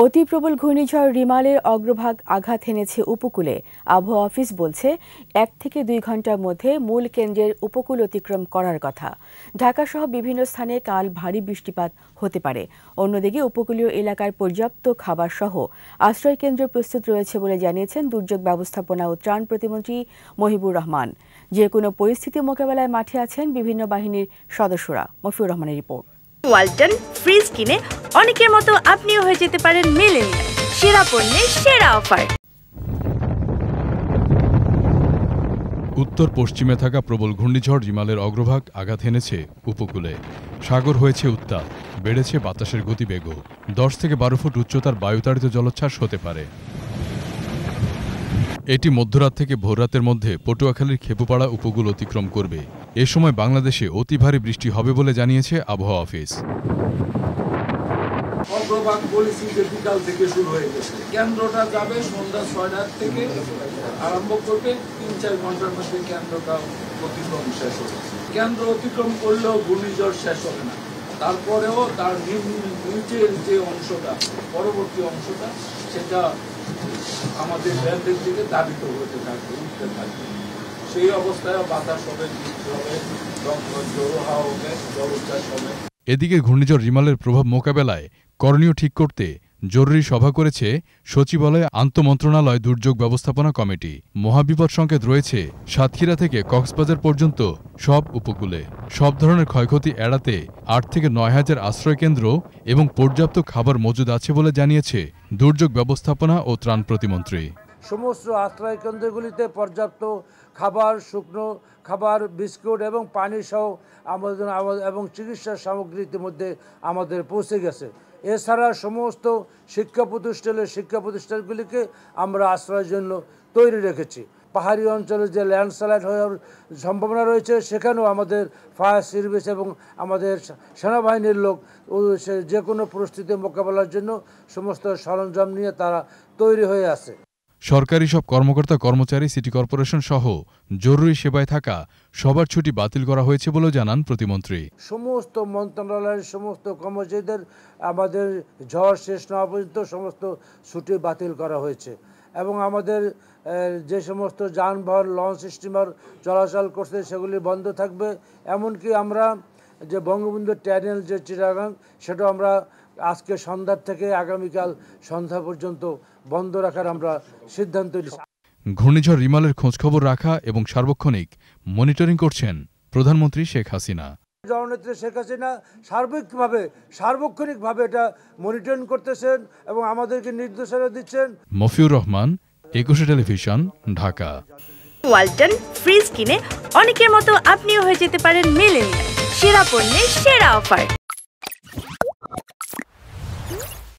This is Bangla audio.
অতি প্রবল ঘূর্ণিঝড় রিমালের অগ্রভাগ আঘাত হেনেছে উপকূলে। আবহাওয়া অফিস বলছে 1 থেকে 2 ঘন্টার মধ্যে মূল কেন্দ্রের উপকূল অতিক্রম করার কথা। ঢাকাসহ বিভিন্ন স্থানে কাল ভারী বৃষ্টিপাত হতে পারে। অন্যদিকে উপকূলীয় এলাকার পর্যাপ্ত খাবার সহ আশ্রয় কেন্দ্র প্রস্তুত রয়েছে বলে জানিয়েছেন দুর্যোগ ব্যবস্থাপনা ও ত্রাণ প্রতিমন্ত্রী মহিবুর রহমান। যে কোনো পরিস্থিতি মোকাবেলায় মাঠে আছেন বিভিন্ন বাহিনীর সদস্যরা। মফিউর রহমানের রিপোর্ট। ওয়ালটন ফ্রিজ কিনে অনেকের মতো আপনিও হয়ে যেতে পারেন মিলেনিয়াল। সেরা পণ্যের সেরা অফার। উত্তর পশ্চিমে থাকা প্রবল ঘূর্ণিঝড় রিমালের অগ্রভাগ আঘাত হেনেছে উপকূলে। সাগর হয়েছে উত্তাল, বেড়েছে বাতাসের গতিবেগও। 10 থেকে 12 ফুট উচ্চতার বায়ুতাড়িত জলোচ্ছ্বাস হতে পারে। এটি মধ্যরাত থেকে ভোররাতের মধ্যে পটুয়াখালীর খেপুপাড়া উপকূল অতিক্রম করবে। এ সময় বাংলাদেশে অতি ভারী বৃষ্টি হবে বলে জানিয়েছে আবহাওয়া অফিস। অগ্রভাগ বলেছি যে বিকাল থেকে শুরু হয়ে গেছে। কেন্দ্রটা যাবে সন্ধ্যা 6টার থেকে আরম্ভ করবে, 3-4 ঘন্টার মধ্যে কেন্দ্রটা অতিক্রম শেষ হবে। কেন্দ্র অতিক্রম করলেও ঘূর্ণিঝড় শেষ হবে না, তারপরেও তার নিচের যে অংশটা, পরবর্তী অংশটা, সেটা আমাদের ব্যান্ডের দিকে দাবিত হতে থাকবে, উঠতে থাকবে। সেই অবস্থায় বাতাস হবে, বৃষ্টি হবে, জোড়া হবে, জলোচ্ছ্বাস হবে। এদিকে ঘূর্ণিঝড় রিমালের প্রভাব মোকাবেলায় করণীয় ঠিক করতে জরুরি সভা করেছে সচিবালয় আন্তঃমন্ত্রণালয় দুর্যোগ ব্যবস্থাপনা কমিটি। মহাবিপদ সংকেত রয়েছে সাতক্ষীরা থেকে কক্সবাজার পর্যন্ত সব উপকূলে। সব ধরনের ক্ষয়ক্ষতি এড়াতে 8 থেকে 9 হাজার আশ্রয়কেন্দ্র এবং পর্যাপ্ত খাবার মজুদ আছে বলে জানিয়েছে দুর্যোগ ব্যবস্থাপনা ও ত্রাণ প্রতিমন্ত্রী। সমস্ত আশ্রয় কেন্দ্রগুলিতে পর্যাপ্ত খাবার, শুকনো খাবার, বিস্কুট এবং পানি সহ আমাদের এবং চিকিৎসা সামগ্রী ইতিমধ্যে আমাদের পৌঁছে গেছে। এছাড়া সমস্ত শিক্ষা প্রতিষ্ঠানগুলিকে আমরা আশ্রয়ের জন্য তৈরি রেখেছি। পাহাড়ি অঞ্চলে যে ল্যান্ডস্লাইড হওয়ার সম্ভাবনা রয়েছে, সেখানেও আমাদের ফায়ার সার্ভিস এবং আমাদের সেনাবাহিনীর লোক যে কোনো পরিস্থিতি মোকাবেলার জন্য সমস্ত সরঞ্জাম নিয়ে তারা তৈরি হয়ে আছে। সরকারি সব কর্মকর্তা কর্মচারী, সিটি কর্পোরেশন সহ জরুরি সেবায় থাকা সবার ছুটি বাতিল করা হয়েছে বলেও জানান প্রতিমন্ত্রী। সমস্ত মন্ত্রণালয়ের সমস্ত কর্মচারীদের আমাদের ঝড় শেষ না হওয়া পর্যন্ত সমস্ত ছুটি বাতিল করা হয়েছে এবং আমাদের যে সমস্ত যানবাহন, লঞ্চ, স্টিমার চলাচল করছে সেগুলি বন্ধ থাকবে। এমনকি আমরা যে বঙ্গবন্ধু টানেল যে চিটাগাং, সেটাও আমরা আজকে সন্ধ্যার থেকে আগামীকাল সন্ধ্যা পর্যন্ত বন্ধ রাখার আমরা সিদ্ধান্ত নিয়েছি। ঘূর্ণিঝড় রিমালের খোঁজখবর রাখা এবং সার্বক্ষণিক মনিটরিং করছেন প্রধানমন্ত্রী শেখ হাসিনা। জননেত্রী শেখ হাসিনা সার্বক্ষণিকভাবে এটা মনিটরিং করতেছেন এবং আমাদেরকে নির্দেশনা দিচ্ছেন। মফিউর রহমান, 21 টেলিভিশন, ঢাকা। ওয়ালটন ফ্রিজ কিনে অনেকের মতো আপনিও হয়ে যেতে পারেন মিলেনিয়াল। সেরা পণ্যের সেরা অফার।